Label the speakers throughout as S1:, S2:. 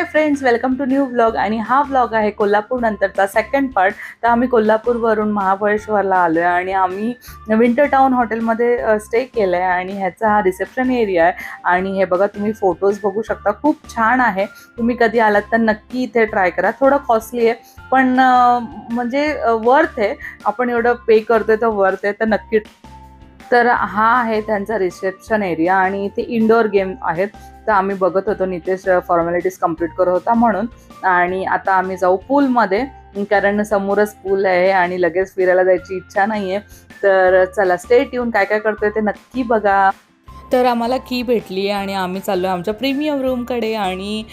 S1: High friends, welcome to new vlog. आणि हा vlog आहे कोल्हापूर नंतरचा सेकंड पार्ट. तर आम्ही कोल्हापूरवरून महाबळेश्वरला आलो आहे आणि आम्ही विंटर टाउन हॉटेलमध्ये स्टे केलं आहे आणि ह्याचा हा रिसेप्शन एरिया आहे. आणि हे बघा, तुम्ही फोटोज बघू शकता, खूप छान आहे. तुम्ही कधी आलात तर नक्की इथे ट्राय करा. थोडं कॉस्टली आहे पण म्हणजे वर्थ आहे. आपण एवढं पे करतोय तर वर्थ आहे, तर नक्की. तर हा आहे त्यांचा रिसेप्शन एरिया आणि इथे इंडोर गेम आहेत. तर आम्ही बघत होतो, नितेश फॉर्मॅलिटीज कंप्लीट करत होता म्हणून. आणि आता आम्ही जाऊ पूलमध्ये, कारण समोरच पूल आहे आणि लगेच फिरायला जायची इच्छा नाही आहे. तर चला, स्टे ट्यून. काय काय करतोय ते नक्की बघा. तर आम्हाला की भेटली आहे आणि आम्ही चाललो आहे आमच्या प्रीमियम रूमकडे. आणि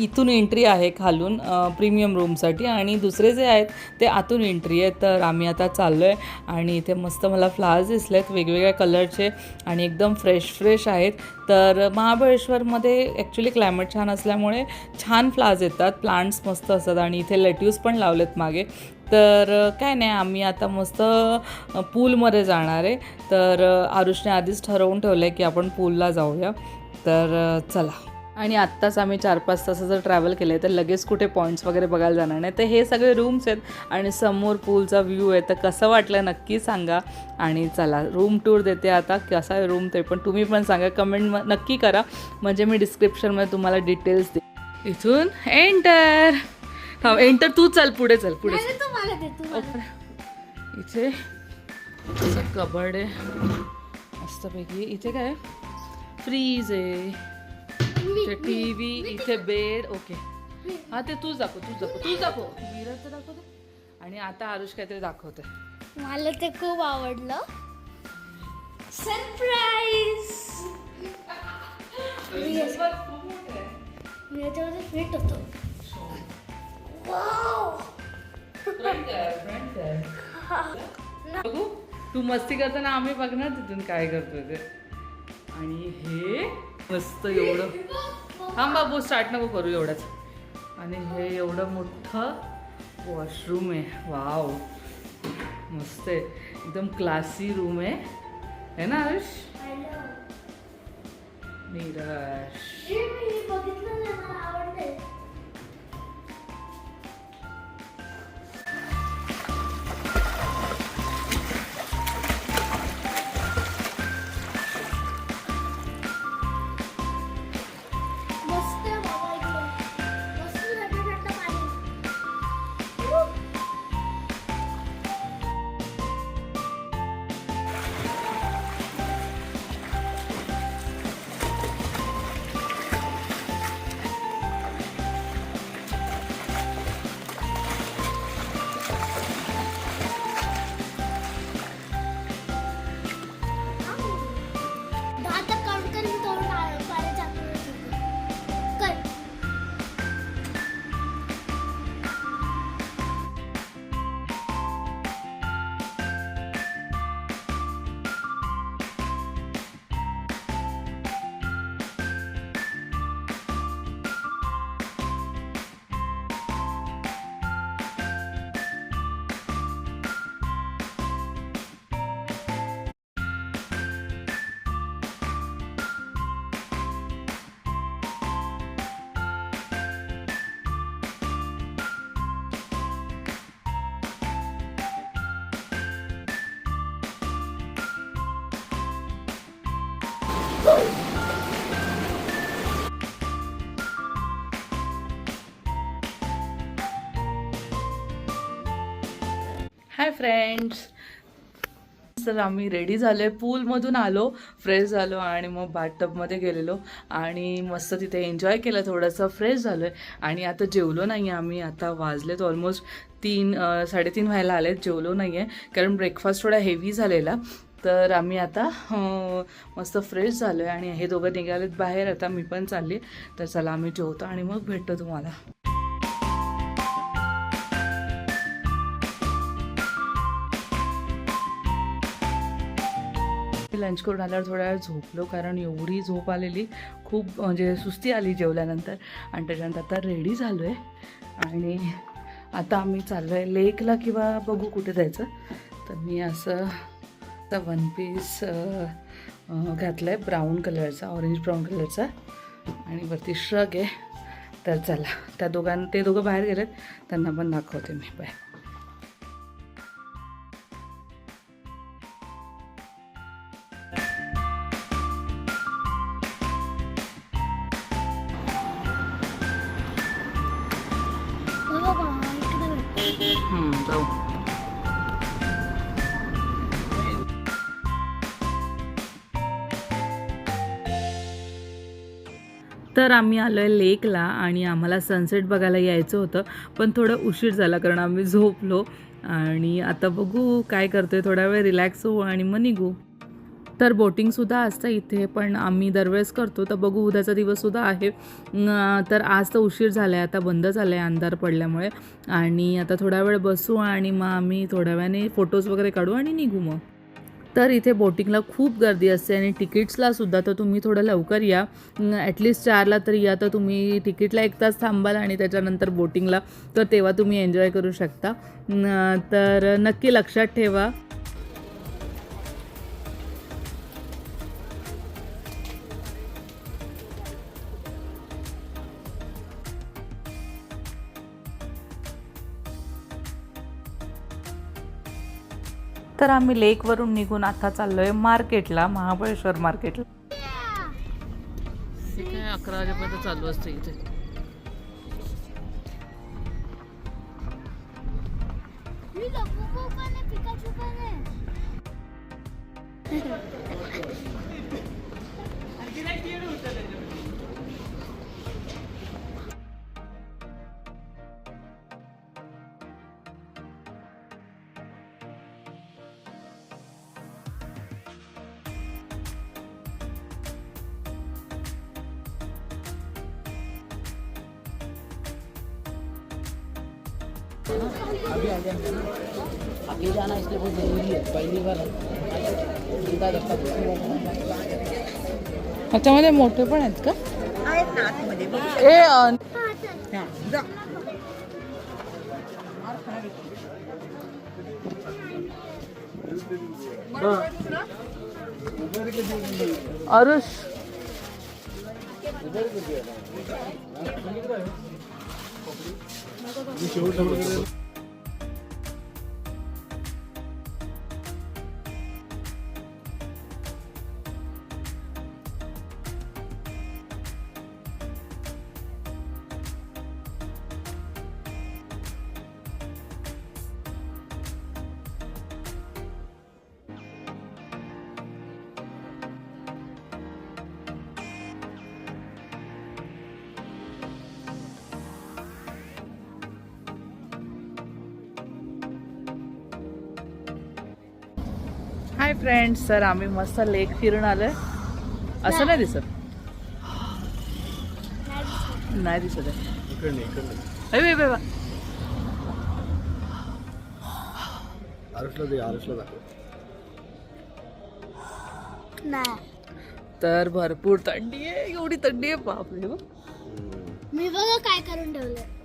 S1: इथून एंट्री आहे खालून प्रीमियम रूमसाठी, आणि दुसरे जे आहेत ते आतून एंट्री आहे. तर आम्ही आता चाललो आहे आणि इथे मस्त मला फ्लावर्स दिसले आहेत वेगवेगळ्या कलरचे आणि एकदम फ्रेश आहेत. तर महाबळेश्वरमध्ये ॲक्च्युली क्लायमेट छान असल्यामुळे छान फ्लावर्स येतात, प्लांट्स मस्त असतात आणि इथे लेट्यूस पण लावलेत मागे. तर काय नाही, आम्ही आता मस्त पूलमध्ये जाणार आहे. तर आरुषने आधीच ठरवून ठेवलं आहे की आपण पूलला जाऊया. तर चला. आणि आत्ताच आम्ही 4-5 तास जर ट्रॅव्हल केलं आहे तर लगेच कुठे पॉईंट्स वगैरे बघायला जाणार नाही. तर हे सगळे रूम्स आहेत आणि समोर पूलचा व्ह्यू आहे. तर कसं वाटलं नक्की सांगा. आणि चला, रूम टूर देते आता. कसा आहे रूम ते पण तुम्ही पण सांगा, कमेंट नक्की करा, म्हणजे मी डिस्क्रिप्शनमध्ये तुम्हाला डिटेल्स दे. इथून एंटर. हा, एंटर तू. चल पुढे, चल पुढे. इथे असं कबर्ड आहे मस्तपैकी. इथे काय, फ्रीज आहे, इथे टीव्ही, इथे बेड. ओके, हा ते तूच दाखव. मिरर तर दाखवते. आणि आता आरुष काहीतरी दाखवते.
S2: मला ते खूप आवडलं. सरप्राईज. मी याच्यामध्ये फिट होतो. वाव.
S1: बघू, तू मस्ती करताना आम्ही बघणार तिथून काय करतोय ते. आणि हे मस्त एवढं. थांब बाबू, स्टार्ट नको करू एवढंच. आणि हे एवढं मोठं वॉशरूम आहे. वाव, मस्त आहे, एकदम क्लासी रूम आहे ना आरुष? नीरज,
S2: बघितलं नाही, मला आवडते.
S1: Hi friends. तर आम्ही रेडी झालो आहे, पूलमधून आलो, फ्रेश झालो आणि मग बाथटबमध्ये गेलेलो आणि मस्त तिथे एन्जॉय केलं, थोडंसं फ्रेश झालो आहे. आणि आता जेवलो नाही आम्ही. आता वाजलेत ऑलमोस्ट 3-3:30 व्हायला आलेत. जेवलो नाही आहे कारण ब्रेकफास्ट थोडा हेवी झालेला. तर आम्ही आता मस्त फ्रेश झालो आहे आणि हे दोघं निघालेत बाहेर. आता मी पण चालली. तर चला, आम्ही जेवतो आणि मग भेटतो तुम्हाला. लंच करून आल्यावर थोड्या वेळ झोपलो, कारण एवढी झोप आलेली, खूप म्हणजे सुस्ती आली जेवल्यानंतर. आणि त्याच्यानंतर आता रेडी झालो आहे आणि आता आम्ही चाललो आहे लेकला किंवा बघू कुठे जायचं. तर मी असं वन पीस घातला आहे ब्राऊन कलरचा, ऑरेंज ब्राऊन कलरचा, आणि वरती श्रग आहे. तर चला ते दोघं बाहेर गेलेत, त्यांना पण दाखवते मी. बाय.
S2: बघा इकडे
S1: जाऊ. तर आम्ही आलो आहे लेकला आणि आम्हाला सनसेट बघायला यायचं होतं, पण थोडं उशीर झाला कारण आम्ही झोपलो. आणि आता बघू काय करतोय, थोडा वेळ रिलॅक्स होऊ आणि मग निघू. तर बोटिंगसुद्धा असतं इथे, पण आम्ही दरवेळेस करतो. तर बघू, उद्याचा दिवससुद्धा आहे. तर आज तर उशीर झाला आहे, आता बंद झालं आहे अंधार पडल्यामुळे. आणि आता थोडा वेळ बसू आणि मग आम्ही थोड्या वेळाने फोटोज वगैरे काढू आणि निघू मग. तर इथे बोटिंगला खूप गर्दी असते आणि तिकीट्सला सुद्धा, तर तुम्ही थोडं लवकर या. ॲटलिस्ट 4ला तरी या, तर तुम्ही तिकीटला 1 तास थांबाल आणि त्याच्यानंतर बोटिंगला, तर तेव्हा तुम्ही एन्जॉय करू शकता. तर नक्की लक्षात ठेवा. तर आम्ही लेकवरून निघून आता चाललो आहे मार्केटला, महाबळेश्वर मार्केटला. ते काय 11 वाजेपर्यंत चालू असते इथे.
S3: आगे जाना इसलिए बहुत जरूरी है, पहली बार
S1: ह्याच्यामध्ये मोठे पण आहेत का? अरुष हाय फ्रेंड्स, तर आम्ही मस्त लेक फिरून आलोय. असं नाही दिसत, नाही दिसत आहे. तर भरपूर थंडी आहे, एवढी थंडी आहे बापरे.
S2: मी बघा काय करून ठेवलं.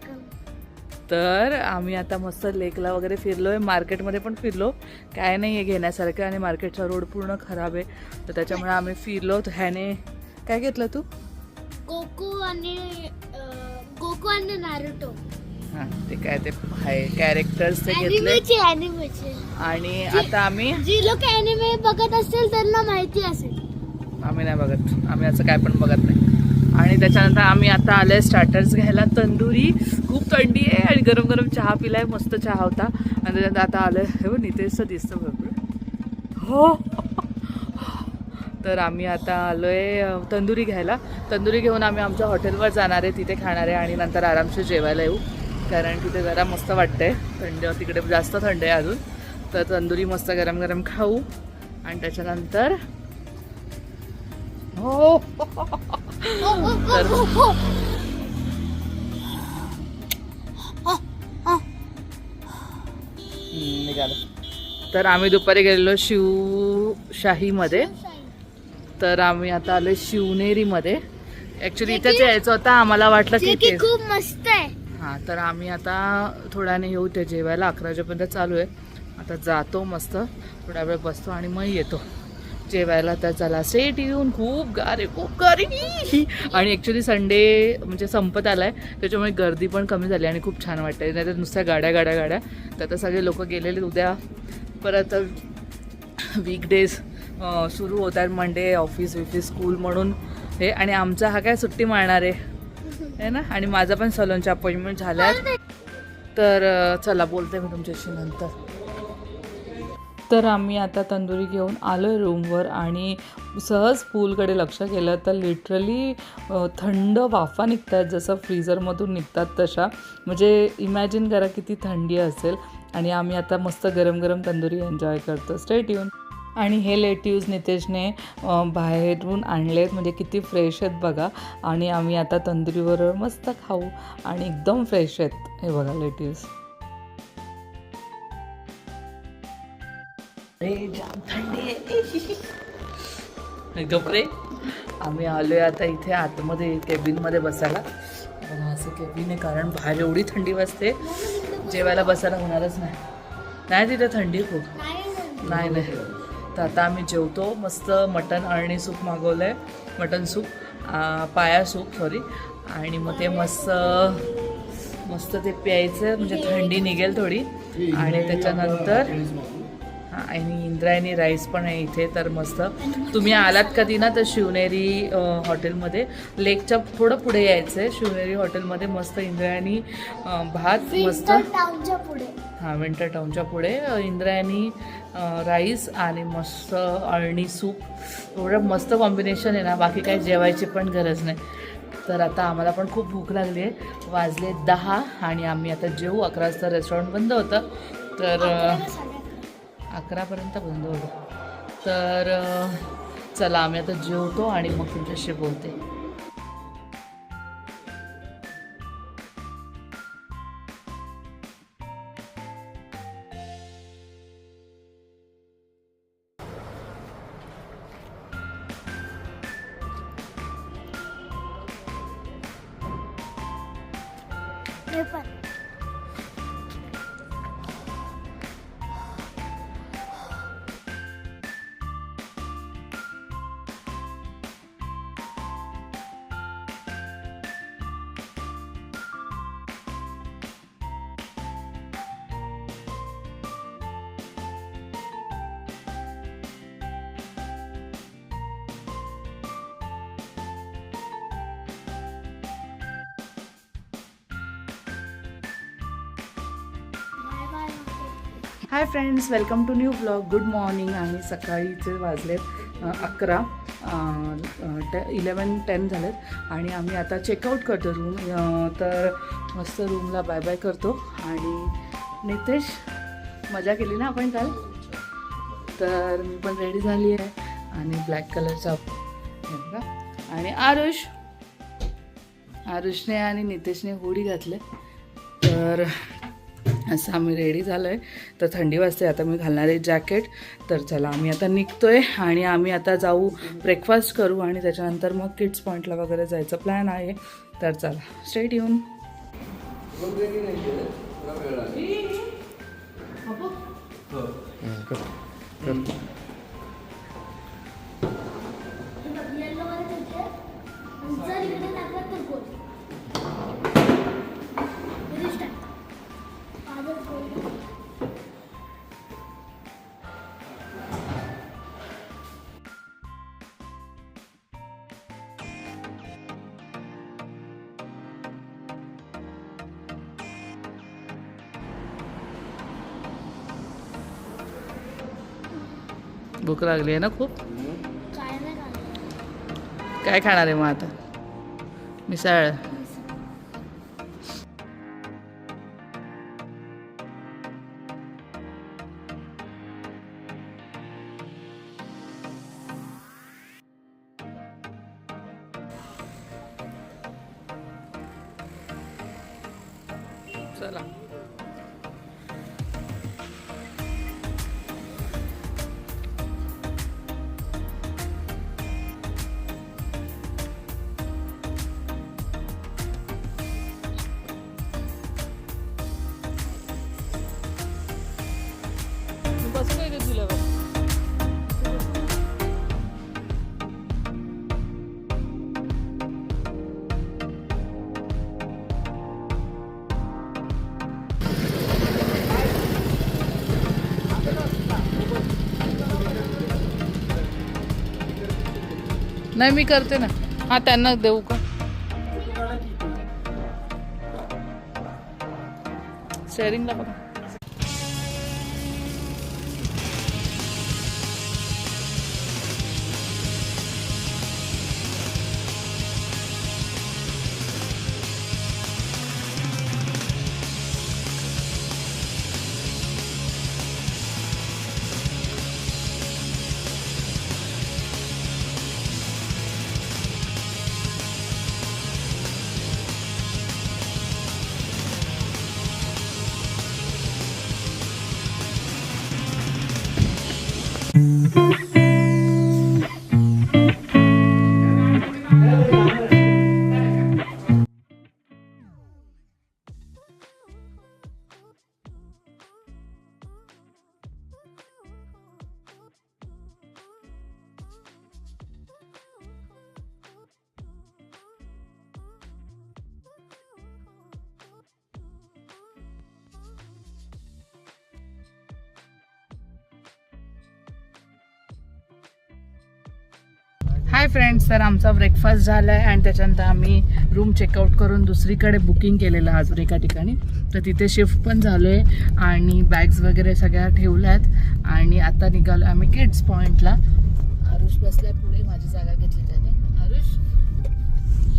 S1: तर आम्ही आता मस्त लेकला वगैरे फिरलोय, मार्केटमध्ये पण फिरलो. काय नाही आहे घेण्यासारखं आणि मार्केटचा रोड पूर्ण खराब आहे, तर त्याच्यामुळे आम्ही फिरलो. ह्याने काय घेतलं तू?
S2: गोकू आणि नारुतो.
S1: हां, ते काय ते आहे कॅरेक्टर्स ते घेतले.
S2: ॲनिमेचे.
S1: आणि आता आम्ही
S2: जी लोक ॲनिमे बघत असतील त्यांना माहिती असेल.
S1: आम्ही नाही बघत, आम्ही असं काय पण बघत नाही. आणि त्याच्यानंतर आम्ही आता आलोय स्टार्टर्स घ्यायला. तंदुरी, खूप थंडी आहे आणि गरम गरम चहा पिलाय, मस्त चहा होता. आणि त्याच्यानंतर आता आलोय, हे बघ नितेशचं दिसतं भरपूर. हो. तर आम्ही आता आलोय तंदुरी घ्यायला. तंदुरी घेऊन आम्ही आमच्या हॉटेलवर जाणार आहे, तिथे खाणार आहे आणि नंतर आरामशीर जेवायला येऊ, कारण तिथे जरा मस्त वाटतंय. थंड, तिकडे जास्त थंड आहे अजून. तर तंदुरी मस्त गरम गरम खाऊ आणि त्याच्यानंतर हो तर निघालो. तर आम्ही दुपारी गेलेलो शिवशाहीमध्ये, तर आम्ही आता आलो शिवनेरीमध्ये. ॲक्च्युली इथेच यायचं होतं, आम्हाला वाटलं की
S2: की खूप मस्त आहे.
S1: हां, तर आम्ही आता थोड्याने येऊ ते जेवायला. 11 वाजेपर्यंत चालू आहे. आता जातो, मस्त थोडा वेळ बसतो आणि मग येतो. जेवायला. तर चला स्टेट येऊन खूप गार आहे. आणि ॲक्च्युली संडे म्हणजे संपत आला आहे, त्याच्यामुळे गर्दी पण कमी झाली आणि खूप छान वाटते. नाही तर नुसत्या गाड्या तर आता सगळे लोक गेलेले. उद्या परत वीकडेज सुरू होत आहेत, मंडे ऑफिस स्कूल म्हणून हे. आणि आमचा हा काय सुट्टी मारणार आहे ना. आणि माझा पण सलूनच्या अपॉइंटमेंट झाल्या आहेत. तर चला बोलते मी तुमच्याशी नंतर. तर आम्ही आता तंदुरी घेऊन आलो आहे रूमवर आणि सहज पूलकडे लक्ष केलं तर लिटरली थंड वाफा निघतात, जसं फ्रीझरमधून निघतात तशा. म्हणजे इमॅजिन करा किती थंडी असेल. आणि आम्ही आता मस्त गरम गरम तंदुरी एन्जॉय करतो. स्टेट येऊन. आणि हे लेट्यूज नितेशने बाहेरून आणलेत, म्हणजे किती फ्रेश आहेत बघा. आणि आम्ही आता तंदुरीबरोबर मस्त खाऊ आणि एकदम फ्रेश आहेत. हे बघा लेट्यूज. जाम थंडी आहे गपरे. आम्ही आलोय आता इथे आतमध्ये केबिनमध्ये बसायला. असं केबिन आहे कारण बाहेर एवढी थंडी वाजते, जेवायला बसायला होणारच नाही तिथे थंडी खूप. नाही तर आता आम्ही जेवतो. मस्त मटण अळणी सूप मागवलं आहे, मटण सूप, पाया सूप सॉरी. आणि मग ते मस्त ते प्यायचं, म्हणजे थंडी निघेल थोडी. आणि त्याच्यानंतर आणि इंद्रायणी राईस पण आहे इथे. तर मस्त तुम्ही आलात कधी ना तर शिवनेरी हॉटेलमध्ये, लेकच्या थोडं पुढे यायचं आहे. शिवनेरी हॉटेलमध्ये मस्त इंद्रायणी भात मस्त. हां, विंटर टाऊनच्या पुढे इंद्रायणी राईस आणि मस्त अळणी सूप. एवढं मस्त कॉम्बिनेशन आहे ना, बाकी काही जेवायची पण गरज नाही. तर आता आम्हाला पण खूप भूक लागली आहे. वाजले 10 आणि आम्ही आता जेवू. 11 वाजता रेस्टॉरंट बंद होतं, तर 11पर्यंत बंद होतं. तर चला आम्ही आता जेवतो आणि मग तुमच्याशी बोलते. Hi friends, welcome to new blog. Good morning. आणि सकाळीचे वाजलेत 11, 11:10 झालेत आणि आम्ही आता चेकआउट करतो रूम. तर मस्त रूमला बाय बाय करतो. आणि नितेश, मजा केली ना आपण काल. तर मी पण रेडी झाली आहे आणि ब्लॅक कलरचा बघा. आणि आरुषने आणि नितेशने हुडी घातले. तर असं आम्ही रेडी झालो आहे. तर थंडी वाजते, आता मी घालणार आहे जॅकेट. तर चला आम्ही आता निघतोय आणि आम्ही आता जाऊ, ब्रेकफास्ट करू आणि त्याच्यानंतर मग किड्स पॉईंटला वगैरे जायचं प्लॅन आहे. तर चला स्टेट येऊन. भूक लागली आहे ना खूप. काय खाणार आहे मग आता? मिसळ. चला बसू काय तुला? नाही मी करते ना. हा त्यांना देऊ का? शेअरिंगला बघा. हाय फ्रेंड्स, तर आमचा ब्रेकफास्ट झाला आहे आणि त्याच्यानंतर आम्ही रूम चेकआउट करून दुसरीकडे बुकिंग केलेलं अजून एका ठिकाणी. तर तिथे शिफ्ट पण झालो आहे आणि बॅग्स वगैरे सगळ्या ठेवल्या आहेत आणि आता निघालो आम्ही किड्स पॉईंटला. आरुष बसलाय पुढे, माझी जागा घेतली त्याने. आरुष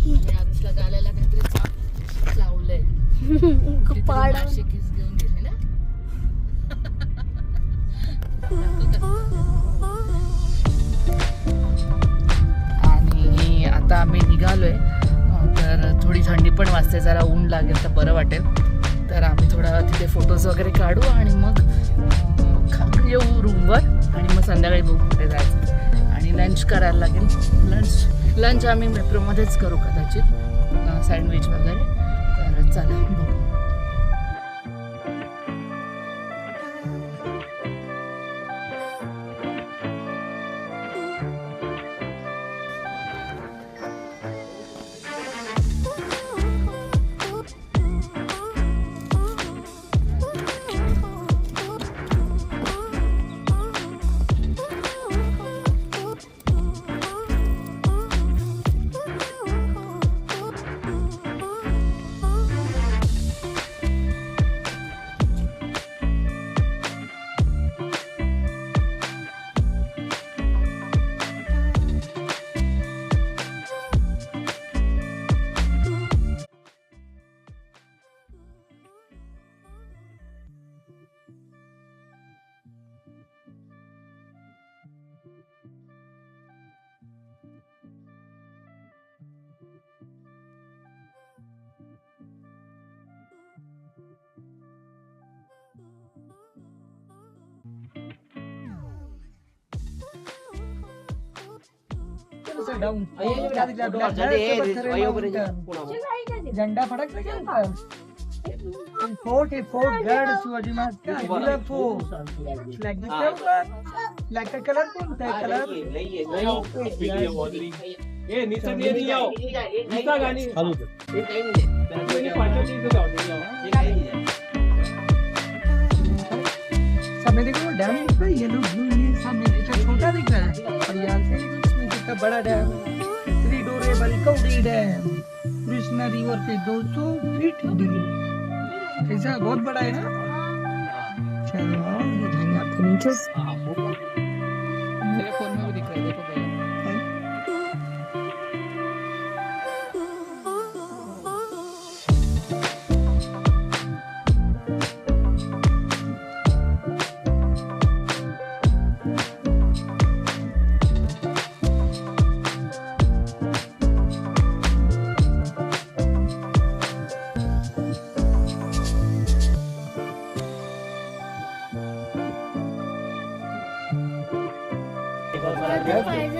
S1: आणि आरुषला गालायला काहीतरी लावलंय. किस घेऊन गेले ना. आता आम्ही निघालोय. तर थोडी थंडी पण वाजते, जरा ऊन लागेल तर बरं वाटेल. तर आम्ही थोडा तिथे फोटोज वगैरे काढू आणि मग येऊ रूमवर आणि मग संध्याकाळी बघू कुठे जायचं आणि लंच करायला लागेल. लंच आम्ही मेट्रोमध्येच करू कदाचित, सँडविच वगैरे. तर चला बघू.
S3: झंडा फडक फोर्ट गड शिवाजी महाराज फ्लैग का कलर कौन सा है? सामने देखो डैम दिख रहा है, येलो ब्लू, ये सामने छोटा दिख रहा है और यहाँ से उसमें कितना बड़ा डैम, थ्री डोरेबल कौड़ी डैम, कृष्णा रिवर पे 200 फीट ऐसा बहुत बड़ा है ना। चलो आओ दिखाएंगे आपको नीचे।
S1: मेरे फोन में भी दिख रहा है, देखो भैया.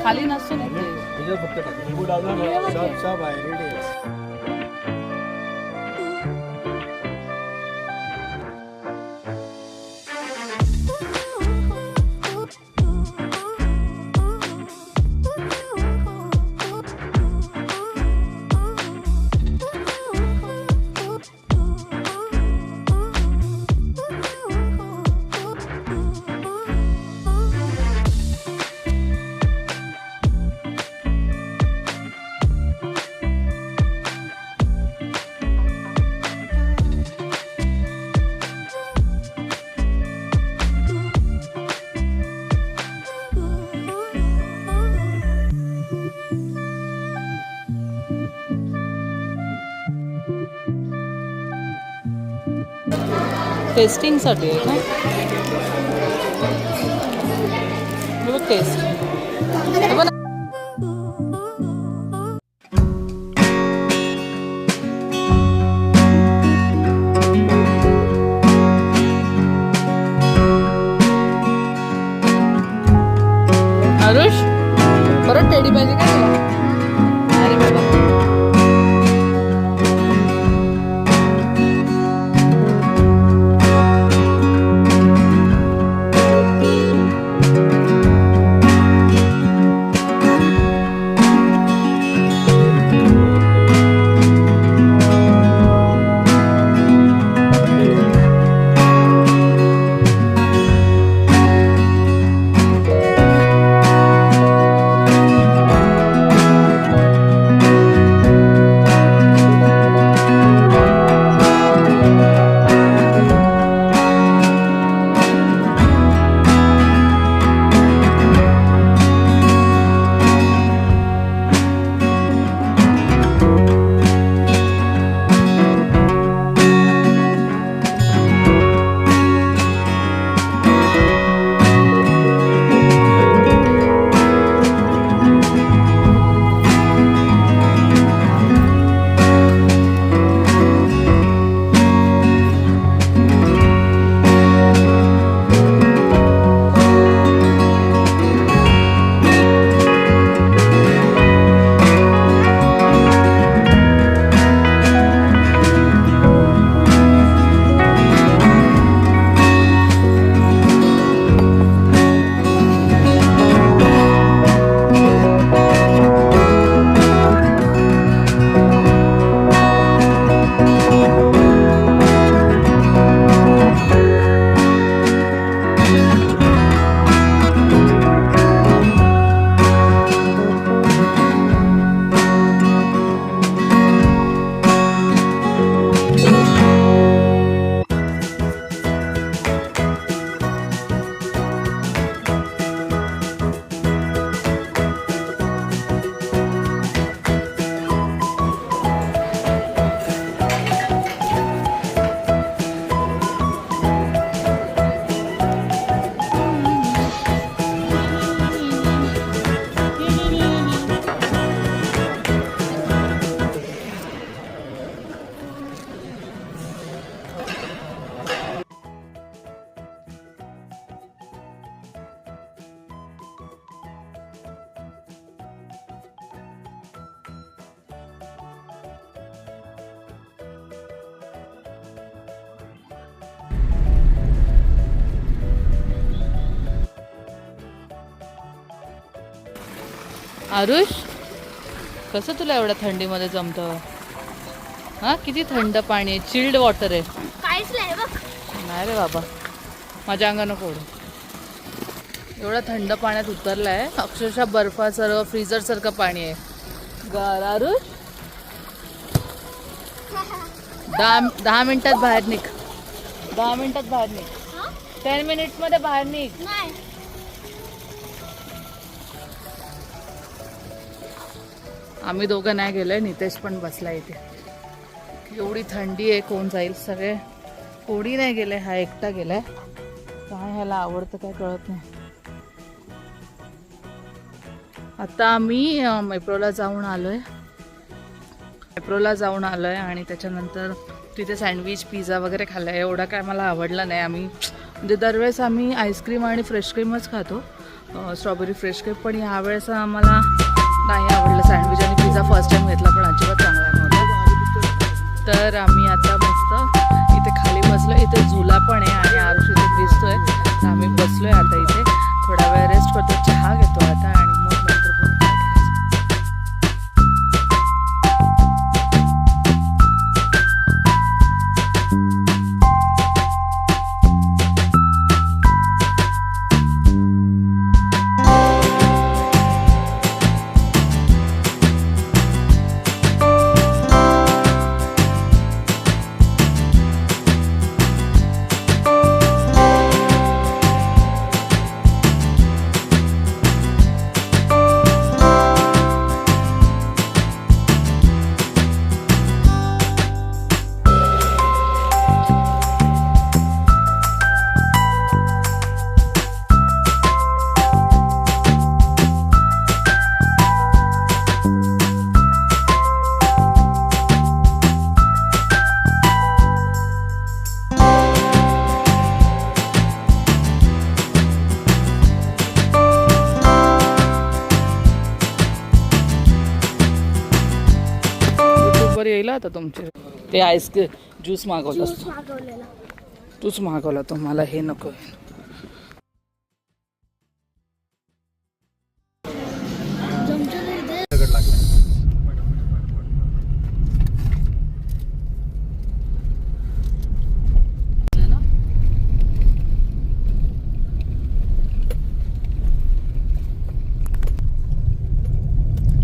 S1: खाली नसतो ना ते.
S3: सब आहे रेडी आहे.
S1: टेस्टिंगसाठी आहे का? हे बघ टेस्ट. हे बघ ना. आरुष परत टेडी पाहिजे का तुला? अरे बाबा. आरुष कसं तुला एवढ्या थंडीमध्ये जमतं? हा किती थंड पाणी आहे, चिल्ड वॉटर आहे.
S2: काहीच नाही बघ.
S1: नाही रे बाबा, माझ्या अंगानं कोड. एवढं थंड पाण्यात उतरलाय, अक्षरशः बर्फासारखं फ्रीजर सारखं पाणी आहे. गार. आरुष 10 मिनिटात बाहेर निघ. 10 मिनिटात बाहेर निघ. 10 मिनिट्समध्ये बाहेर निघ.
S2: नाही.
S1: आम्ही दोघं नाही गेलोय, नितेश पण बसला इथे. एवढी थंडी आहे, कोण जाईल? सगळे कोणी नाही गेले, हा एकटा गेलाय. काय ह्याला आवडतं काय कळत नाही. आता आम्ही मेट्रोला जाऊन आलोय आणि त्याच्यानंतर तिथे सँडविच पिझ्झा वगैरे खाल्लाय. एवढा काय मला आवडलं नाही. आम्ही म्हणजे दरवेळेस आम्ही आईस्क्रीम आणि फ्रेश क्रीमच खातो, स्ट्रॉबेरी फ्रेश क्रीम. पण यावेळेस आम्हाला नाही आवडलं सँडविच आणि पिझ्झा. फर्स्ट टाइम घेतला पण अजिबात चांगला नव्हता. तर आम्ही आता मस्त इथे खाली बसलो. इथे झुला पण आहे आणि आरुष इथे दिसतोय. तर आम्ही बसलोय आता इथे, थोडा वेळ रेस्ट करतो, चहा घेतो आता आणि मग नंतर बघू काय बरोबर येईल आता तुमचे ते आईस्क्रीम ज्यूस मागवलं
S2: ज्यूस मागवलेला.
S1: तूच मागवला तो मला हे नको
S2: जमतं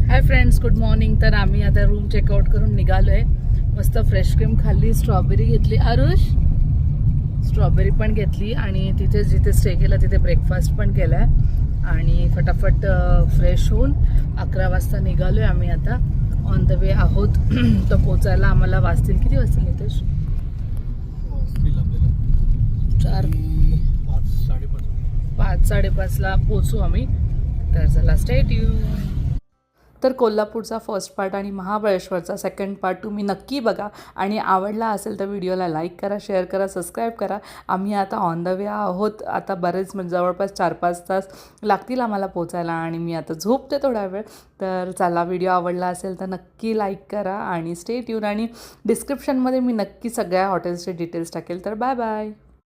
S1: हाय फ्रेंड्स, गुड मॉर्निंग. तर आम्ही आता रूम चेकआउट करून निघालोय. मस्त फ्रेश क्रीम खाल्ली, स्ट्रॉबेरी घेतली. आरुष स्ट्रॉबेरी पण घेतली आणि तिथे जिथे स्टे केला तिथे ब्रेकफास्ट पण केलाय आणि फटाफट फ्रेश होऊन 11 वाजता निघालोय आम्ही आता. ऑन द वे आहोत. तर पोचायला आम्हाला वाजतील, किती वाजतील नितेश? 5:30ला पोचू आम्ही. तर चला, स्टे ट्यून. तर कोल्हापूरचा फर्स्ट पार्ट आणि महाबळेश्वरचा सेकंड पार्ट तुम्ही नक्की बघा आणि आवडला असेल तर व्हिडिओला लाईक करा, शेअर करा, सबस्क्राईब करा. आम्ही आता ऑन द वे आहोत. आता बरेच म्हणजे जवळपास 4-5 तास लागतील आम्हाला पोचायला आणि मी आता झोपते थोडा वेळ. तर चला, व्हिडिओ आवडला असेल तर नक्की लाईक करा आणि स्टे ट्यून. आणि डिस्क्रिप्शनमध्ये मी नक्की सगळ्या हॉटेल्सचे डिटेल्स टाकेल. तर बाय बाय.